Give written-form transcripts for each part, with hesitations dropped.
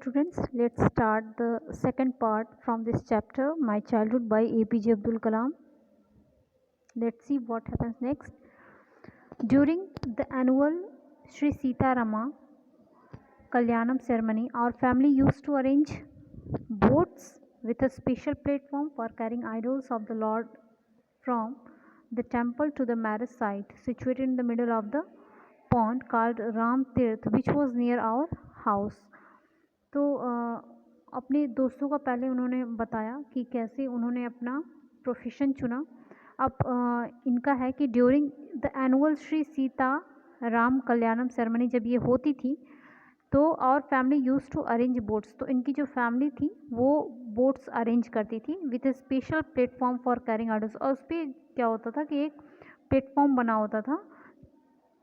students, let's start the second part from this chapter, My Childhood by APJ Abdul Kalam. Let's see what happens next. During the annual Sri Sita Rama Kalyanam ceremony, our family used to arrange boats with a special platform for carrying idols of the Lord from the temple to the marriage site situated in the middle of the pond called Ram Tirth, which was near our house. तो अपने दोस्तों का पहले उन्होंने बताया कि कैसे उन्होंने अपना प्रोफेशन चुना। अब इनका है कि during the annual Shri Sita Ram Kalyanam ceremony जब ये होती थी तो our family use to arrange boats, तो इनकी जो फैमिली थी वो बोट्स अरेंज करती थी with A special platform for carrying idols. और उस पर क्या होता था कि एक प्लेटफॉर्म बना होता था,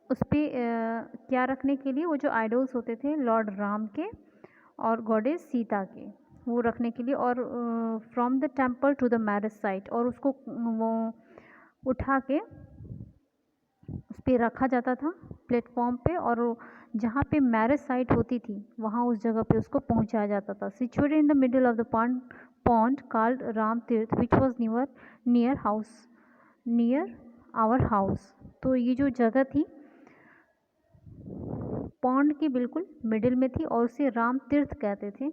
उस पर क्या रखने के लिए, वो जो आइडल्स होते थे लॉर्ड राम के और गॉडेस सीता के, वो रखने के लिए, और from the temple to the marriage site, और उसको वो उठा के उस पर रखा जाता था प्लेटफॉर्म पे, और जहाँ पे मैरिज साइट होती थी वहाँ उस जगह पे उसको पहुँचाया जाता था। Situated in the middle of the pond called Ram Tirtha which was near our house. तो ये जो जगह थी पॉन्ड के बिल्कुल मिडिल में थी और उसे राम तीर्थ कहते थे,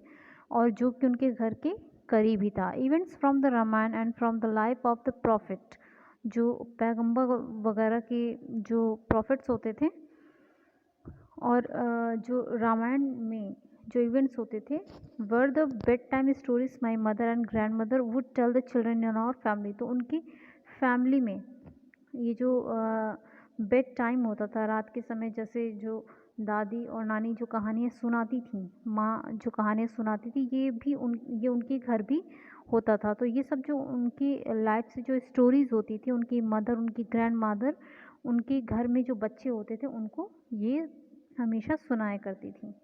और जो कि उनके घर के करीब ही था। Events from the Ramayana and from the life of the prophet, जो पैगंबर वगैरह के जो प्रॉफिट्स होते थे और जो रामायण में जो इवेंट्स होते थे, were the bedtime stories my mother and grandmother would tell the children in our family. तो उनकी फैमिली में ये जो बेड टाइम होता था रात के समय, जैसे जो दादी और नानी जो कहानियाँ सुनाती थी, माँ जो कहानियाँ सुनाती थी, ये उनके घर भी होता था। तो ये सब जो उनकी लाइफ से जो स्टोरीज़ होती थी, उनकी मदर, उनकी ग्रैंड मदर, उनके घर में जो बच्चे होते थे उनको ये हमेशा सुनाया करती थी।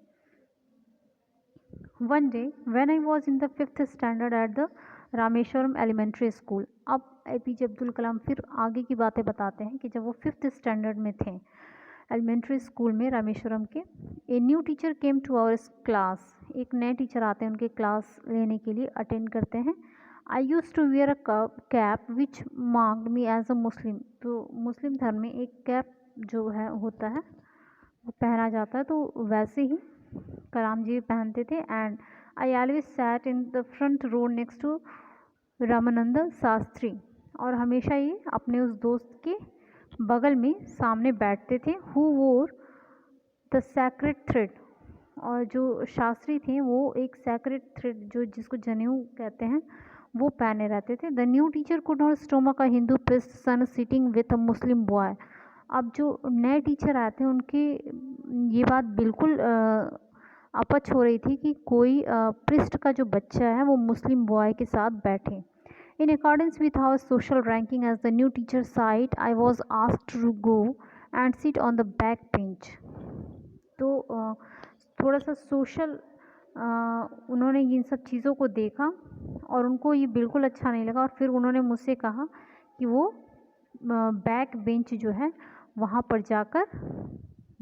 One day when I was in the 5th standard at the Rameswaram elementary school. अब APJ अब्दुल कलाम फिर आगे की बातें बताते हैं कि जब वो 5th स्टैंडर्ड में थे एलिमेंट्री स्कूल में रामेश्वरम के, a new teacher came to our class. एक नए टीचर आते हैं उनके क्लास लेने के लिए, अटेंड करते हैं। I use to wear a cap which marked me as a Muslim. तो मुस्लिम धर्म में एक कैप जो है होता है वो पहना जाता है, तो वैसे ही कलाम जी पहनते थे। And I always sat in the front row next to Ramanand Shastri, और हमेशा ये अपने उस दोस्त के बगल में सामने बैठते थे। हु वोर द सैक्रेड थ्रेड, और जो शास्त्री थे वो एक सैक्रेड थ्रेड जो जिसको जनेऊ कहते हैं वो पहने रहते थे। The new teacher could not stomach a Hindu priest son sitting with a Muslim boy. अब जो नए टीचर आए थे उनकी ये बात बिल्कुल अपच हो रही थी कि कोई प्रिस्ट का जो बच्चा है वो मुस्लिम बॉय के साथ बैठे। In accordance with our social ranking as the new teacher site, I was asked to go and sit on the back bench. तो थोड़ा सा सोशल उन्होंने इन सब चीज़ों को देखा और उनको ये बिल्कुल अच्छा नहीं लगा, और फिर उन्होंने मुझसे कहा कि वो बैक बेंच जो है वहाँ पर जाकर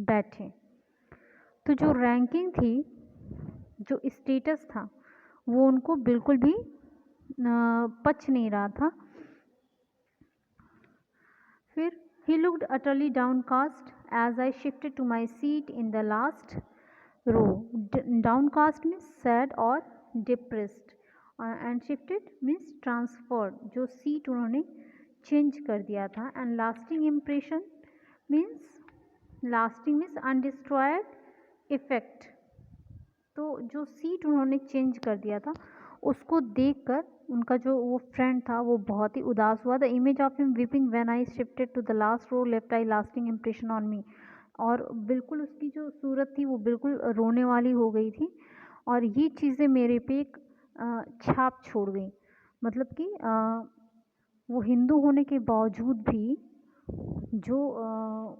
बैठे। तो जो रैंकिंग थी, जो स्टेटस था, वो उनको बिल्कुल भी पच नहीं रहा था। फिर he looked utterly downcast as I shifted to my seat in the last row. Downcast means sad और depressed, and shifted means transferred, जो सीट उन्होंने चेंज कर दिया था। and lasting impression means undestroyed effect। तो जो सीट उन्होंने change कर दिया था उसको देखकर उनका जो वो फ्रेंड था वो बहुत ही उदास हुआ। The image of him weeping when I shifted to the last row left a lasting impression on me. और बिल्कुल उसकी जो सूरत थी वो बिल्कुल रोने वाली हो गई थी, और ये चीज़ें मेरे पे एक छाप छोड़ गई। मतलब कि वो हिंदू होने के बावजूद भी जो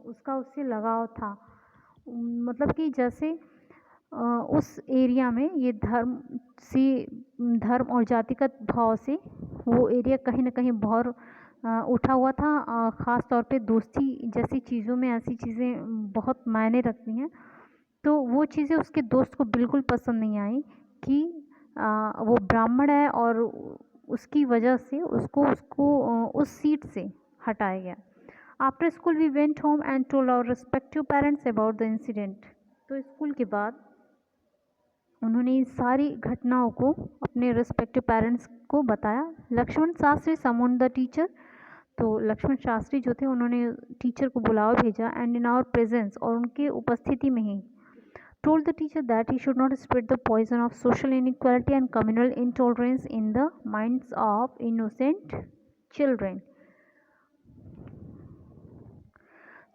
उसका उससे लगाव था, मतलब कि जैसे उस एरिया में ये धर्म और जातिगत भाव से वो एरिया कहीं ना कहीं बहुत उठा हुआ था। ख़ास तौर पे दोस्ती जैसी चीज़ों में ऐसी चीज़ें बहुत मायने रखती हैं। तो वो चीज़ें उसके दोस्त को बिल्कुल पसंद नहीं आई कि वो ब्राह्मण है और उसकी वजह से उसको उसको उस सीट से हटाया गया। After school we went home and told our respective parents about the incident. तो स्कूल के बाद उन्होंने इन सारी घटनाओं को अपने रिस्पेक्टिव पेरेंट्स को बताया। Lakshman Shastri summon the teacher. तो लक्ष्मण शास्त्री जो थे उन्होंने टीचर को बुलावा भेजा एंड इन आवर प्रेजेंस, और उनके उपस्थिति में ही told the teacher that he should not spread the poison of social inequality and communal intolerance in the minds of innocent children.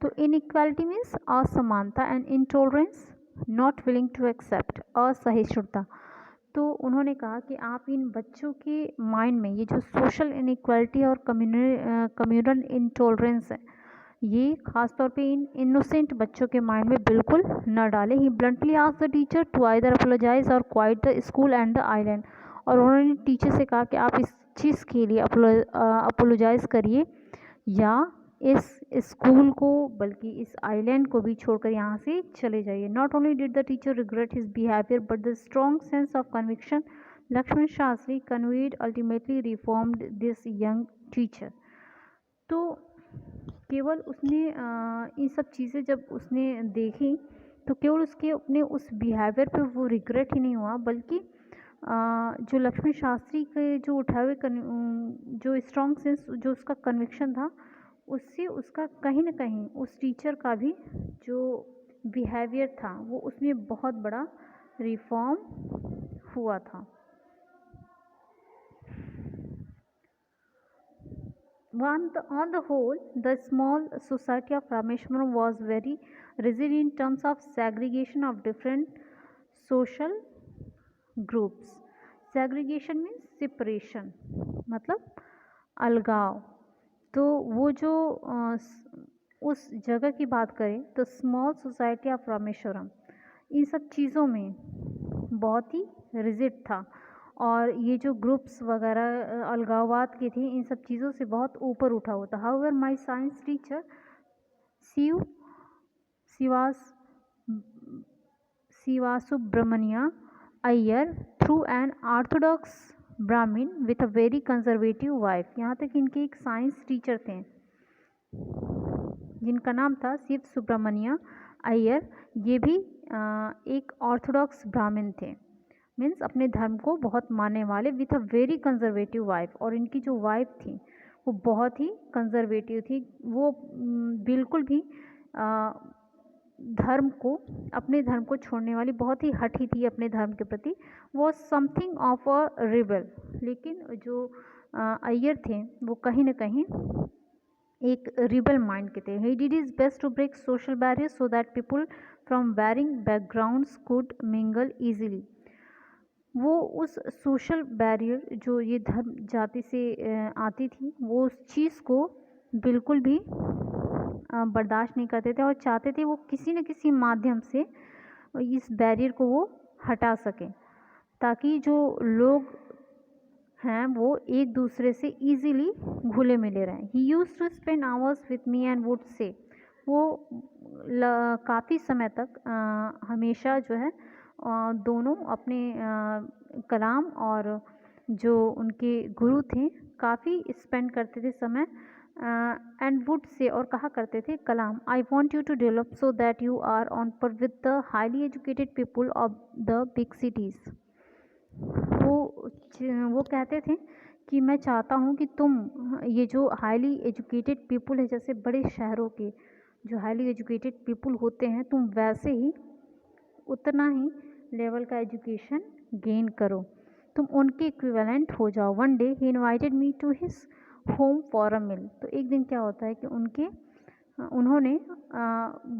तो inequality means असमानता and intolerance not willing to accept, असहिष्णुता। तो उन्होंने कहा कि आप इन बच्चों के माइंड में ये जो सोशल इनइक्वालिटी और कम्युनल इंटॉलरेंस है, ये खास तौर पे इन इनोसेंट बच्चों के माइंड में बिल्कुल न डाले। He bluntly asked the teacher to either apologise or quit the school and the island. और उन्होंने टीचर से कहा कि आप इस चीज़ के लिए अपोलोजाइज करिए या इस स्कूल को बल्कि इस आइलैंड को भी छोड़कर यहाँ से चले जाइए। Not only did the teacher regret his behaviour but the strong sense of conviction Lakshman Shastri conveyed ultimately reformed this young teacher. तो केवल उसने ये सब चीज़ें जब उसने देखी तो केवल उसके अपने उस बिहेवियर पे वो रिग्रेट ही नहीं हुआ, बल्कि जो लक्ष्मण शास्त्री के जो उठाए हुए जो स्ट्रॉन्ग सेंस जो उसका कन्विक्शन था, उससे उसका कहीं ना कहीं उस टीचर का भी जो बिहेवियर था वो उसमें बहुत बड़ा रिफॉर्म हुआ था। On the whole, the small society of Rameshwaram was very rigid in terms of segregation of different social groups. Segregation means separation, मतलब अलगाव। तो वो जो उस जगह की बात करें तो स्मॉल सोसाइटी ऑफ रामेश्वरम इन सब चीज़ों में बहुत ही रिजिड था, और ये जो ग्रुप्स वगैरह अलगाववाद के थे इन सब चीज़ों से बहुत ऊपर उठा होता। However my science teacher Sivasubramania Iyer through an orthodox Brahmin with a very conservative wife. यहाँ तक इनके एक साइंस टीचर थे जिनका नाम था शिव सुब्रमण्य अय्यर। ये भी एक ऑर्थोडॉक्स ब्राह्मण थे, मीन्स अपने धर्म को बहुत मानने वाले, with a very conservative wife. और इनकी जो वाइफ थी वो बहुत ही कंजर्वेटिव थी, वो बिल्कुल भी धर्म को अपने धर्म को छोड़ने वाली, बहुत ही हठी थी अपने धर्म के प्रति, वो समथिंग ऑफ अ रिबल। लेकिन जो अय्यर थे वो कहीं ना कहीं एक रिबल माइंड के थे। He did his best to break social barrier so that people from varying backgrounds could mingle easily. वो उस सोशल बैरियर जो ये धर्म जाति से आती थी वो उस चीज़ को बिल्कुल भी बर्दाश्त नहीं करते थे और चाहते थे वो किसी न किसी माध्यम से इस बैरियर को वो हटा सकें, ताकि जो लोग हैं वो एक दूसरे से इजीली घुले मिले रहें। He use to spend hours with me and would say, वो काफ़ी समय तक हमेशा जो है दोनों अपने कलाम और जो उनके गुरु थे काफ़ी स्पेंड करते थे समय एंड वुड से, और कहा करते थे Kalam I want you to develop so that you are on par with the highly educated people of the big cities. वो कहते थे कि मैं चाहता हूँ कि तुम ये जो हाईली एजुकेटेड पीपल है, जैसे बड़े शहरों के जो हाईली एजुकेटेड पीपल होते हैं, तुम वैसे ही उतना ही लेवल का एजुकेशन गेन करो, तुम उनके इक्विवेलेंट हो जाओ। One day he invited me to his home for a meal. तो एक दिन क्या होता है कि उन्होंने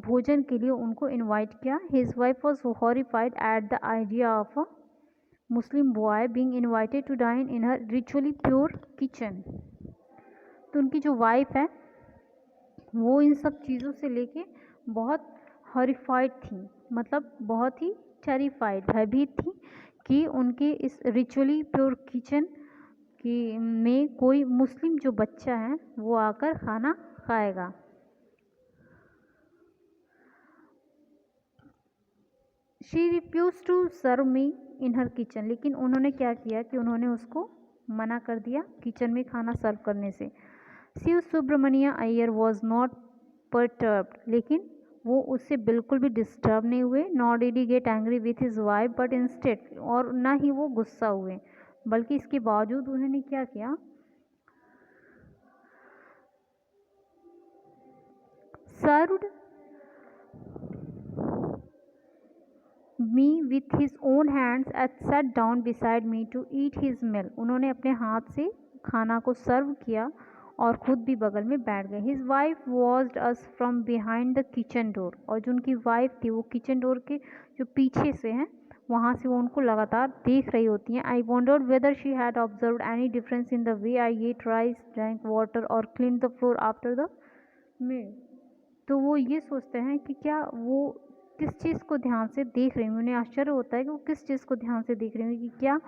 भोजन के लिए उनको इनवाइट किया। His wife was horrified at the idea of a Muslim boy being invited to dine in her ritually pure kitchen. तो उनकी जो वाइफ है वो इन सब चीज़ों से लेके बहुत हॉरिफाइड थी, मतलब बहुत ही टेरिफाइड, भयभीत थी कि उनके इस रिचुअली प्योर किचन की में कोई मुस्लिम जो बच्चा है वो आकर खाना खाएगा। She refuse to serve me in her kitchen, लेकिन उन्होंने क्या किया कि उन्होंने उसको मना कर दिया किचन में खाना सर्व करने से। Shiva Subramania Iyer was not perturbed, लेकिन वो उससे बिल्कुल भी डिस्टर्ब नहीं हुए। Not did he get angry with his wife but instead, और ना ही वो गुस्सा हुए, बल्कि इसके बावजूद उन्होंने क्या किया, served me with his own hands at sat down beside me to eat his meal. उन्होंने अपने हाथ से खाना को सर्व किया और खुद भी बगल में बैठ गए। His wife watched us from behind the kitchen door, और जो उनकी वाइफ थी वो किचन डोर के जो पीछे से हैं वहाँ से वो उनको लगातार देख रही होती हैं। I wondered whether she had observed any difference in the way I ate rice, drank water और clean the floor after the meal. तो वो ये सोचते हैं कि क्या वो किस चीज़ को ध्यान से देख रही हूँ। उन्हें आश्चर्य होता है कि वो किस चीज़ को ध्यान से देख रही हूँ, कि क्या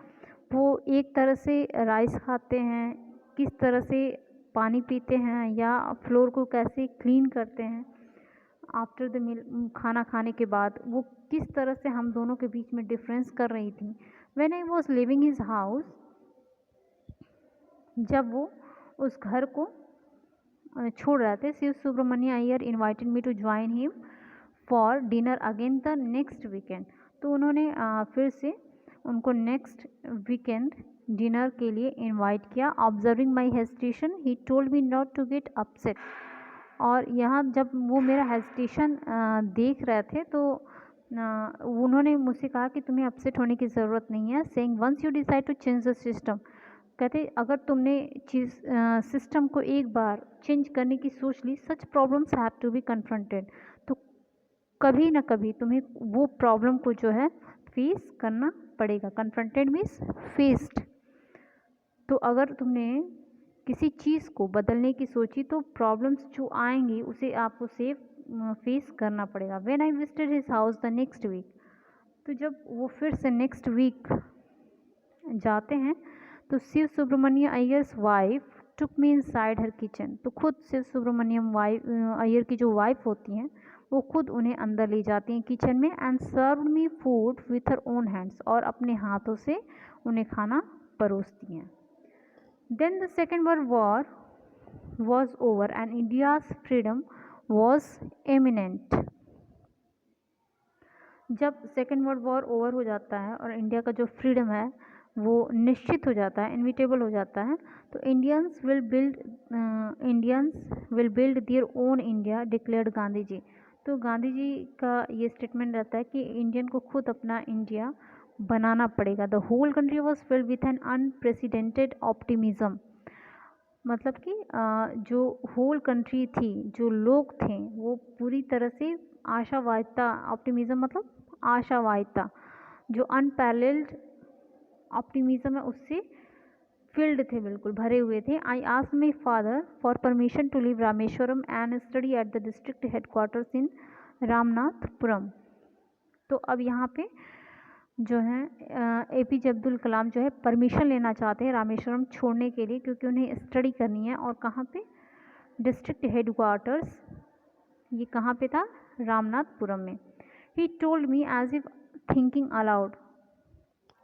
वो एक तरह से राइस खाते हैं, किस तरह से पानी पीते हैं, या फ्लोर को कैसे क्लीन करते हैं आफ्टर द मील, खाना खाने के बाद वो किस तरह से हम दोनों के बीच में डिफरेंस कर रही थी। When I was leaving his house, जब वो उस घर को छोड़ रहे थे, Shiva Subramania Iyer invited me to join him for dinner again the next weekend. तो उन्होंने फिर से उनको नेक्स्ट वीकेंड डिनर के लिए इनवाइट किया। Observing my hesitation he told me not to get upset, और यहाँ जब वो मेरा हेजिटेशन देख रहे थे तो उन्होंने मुझसे कहा कि तुम्हें अपसेट होने की ज़रूरत नहीं है। Saying once you decide to change the system, कहते अगर तुमने चीज़ सिस्टम को एक बार चेंज करने की सोच ली, such problems have to be confronted, तो कभी ना कभी तुम्हें वो प्रॉब्लम को जो है फेस करना पड़ेगा। Confronted means faced. तो अगर तुमने किसी चीज़ को बदलने की सोची तो प्रॉब्लम्स जो आएंगी उसे आपको फेस करना पड़ेगा। When I visited his house the next week, तो जब वो फिर से नेक्स्ट वीक जाते हैं तो शिव सुब्रमण्य अय्यर्स वाइफ टुक मी इनसाइड हर किचन, तो खुद शिव सुब्रमण्यम अय्यर की जो वाइफ होती हैं वो खुद उन्हें अंदर ले जाती हैं किचन में, and serve me food with her own hands, और अपने हाथों से उन्हें खाना परोसती हैं। Then the second world war was over and India's freedom was eminent. जब सेकेंड वर्ल्ड वॉर ओवर हो जाता है और इंडिया का जो फ्रीडम है वो निश्चित हो जाता है, इनविटेबल हो जाता है, तो Indians will build their own India, declared Gandhi ji. तो गांधी जी का ये स्टेटमेंट रहता है कि इंडियन को खुद अपना इंडिया बनाना पड़ेगा। The whole country was filled with an unprecedented optimism, मतलब कि जो होल कंट्री थी, जो लोग थे, वो पूरी तरह से आशावादिता, ऑप्टिमिज्म मतलब आशावादिता, जो अनपैरेलल्ड ऑप्टिमिज्म है उससे फिल्ड थे, बिल्कुल भरे हुए थे। I asked my father for permission to leave Rameswaram and study at the district headquarters in Ramanathapuram. तो अब यहाँ पे जो है APJ अब्दुल कलाम जो है परमिशन लेना चाहते हैं रामेश्वरम छोड़ने के लिए, क्योंकि उन्हें स्टडी करनी है। और कहाँ पे, डिस्ट्रिक्ट हेडक्वार्टर्स, ये कहाँ पे था, रामनाथपुरम में। He told me as if thinking aloud,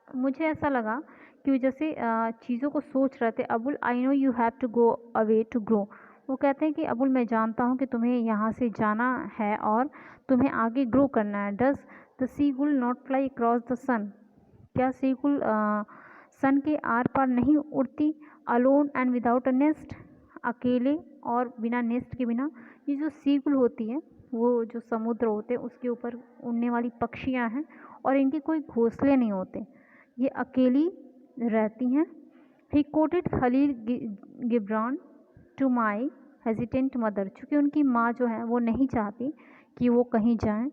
मुझे ऐसा लगा कि जैसे चीज़ों को सोच रहे थे। Abul, I know you have to go away to grow, वो कहते हैं कि अबुल मैं जानता हूँ कि तुम्हें यहाँ से जाना है और तुम्हें आगे ग्रो करना है। Does the seagull not fly across the sun, क्या सीगुल सन के आर पार नहीं उड़ती। Alone and without a nest, अकेले और बिना नेस्ट के बिना। ये जो सीगुल होती है वो जो समुद्र होते हैं उसके ऊपर उड़ने वाली पक्षियाँ हैं, और इनके कोई घोंसले नहीं होते, ये अकेली रहती हैं। He quoted Khalil Gibran to my hesitant mother, चूँकि उनकी माँ जो है वो नहीं चाहती कि वो कहीं जाएं,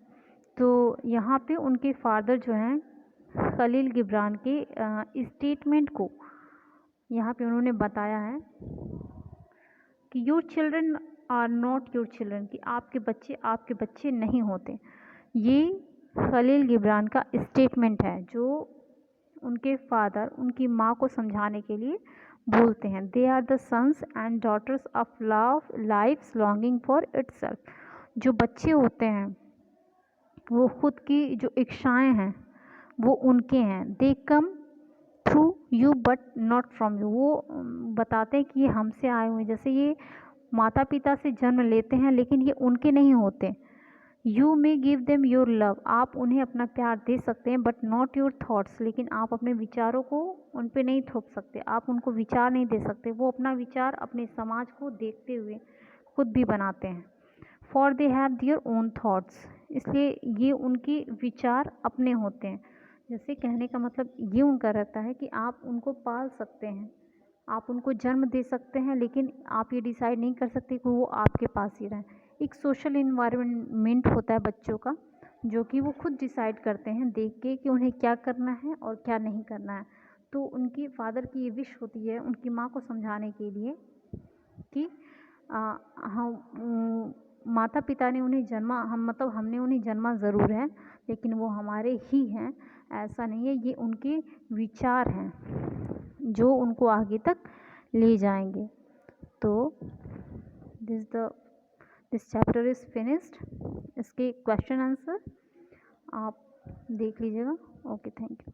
तो यहाँ पे उनके फादर जो हैं खलील गिब्रान के स्टेटमेंट को यहाँ पे उन्होंने बताया है कि your children are not your children, कि आपके बच्चे नहीं होते। ये खलील गिब्रान का स्टेटमेंट है जो उनके फादर उनकी माँ को समझाने के लिए बोलते हैं। They are the sons and daughters of love life's longing for itself, जो बच्चे होते हैं वो खुद की जो इच्छाएं हैं वो उनके हैं। They come through you but not from you. वो बताते हैं कि ये हमसे आए हुए हैं। जैसे ये माता पिता से जन्म लेते हैं लेकिन ये उनके नहीं होते। You may give them your love, आप उन्हें अपना प्यार दे सकते हैं, बट नॉट योर थॉट्स, लेकिन आप अपने विचारों को उन पे नहीं थोप सकते, आप उनको विचार नहीं दे सकते। वो अपना विचार अपने समाज को देखते हुए खुद भी बनाते हैं। For they have their own thoughts, इसलिए ये उनके विचार अपने होते हैं। जैसे कहने का मतलब ये उनका रहता है कि आप उनको पाल सकते हैं, आप उनको जन्म दे सकते हैं, लेकिन आप ये डिसाइड नहीं कर सकते कि वो आपके पास ही रहें। एक सोशल इन्वायरमेंट होता है बच्चों का, जो कि वो खुद डिसाइड करते हैं देख के कि उन्हें क्या करना है और क्या नहीं करना है। तो उनकी फादर की ये विश होती है उनकी माँ को समझाने के लिए कि हम माता पिता ने उन्हें जन्मा, हम मतलब हमने उन्हें जन्मा ज़रूर है लेकिन वो हमारे ही हैं, ऐसा नहीं है। ये उनके विचार हैं जो उनको आगे तक ले जाएंगे। तो दिस चैप्टर इज़ फिनिश्ड। इसके क्वेश्चन आंसर आप देख लीजिएगा। Okay, thank you.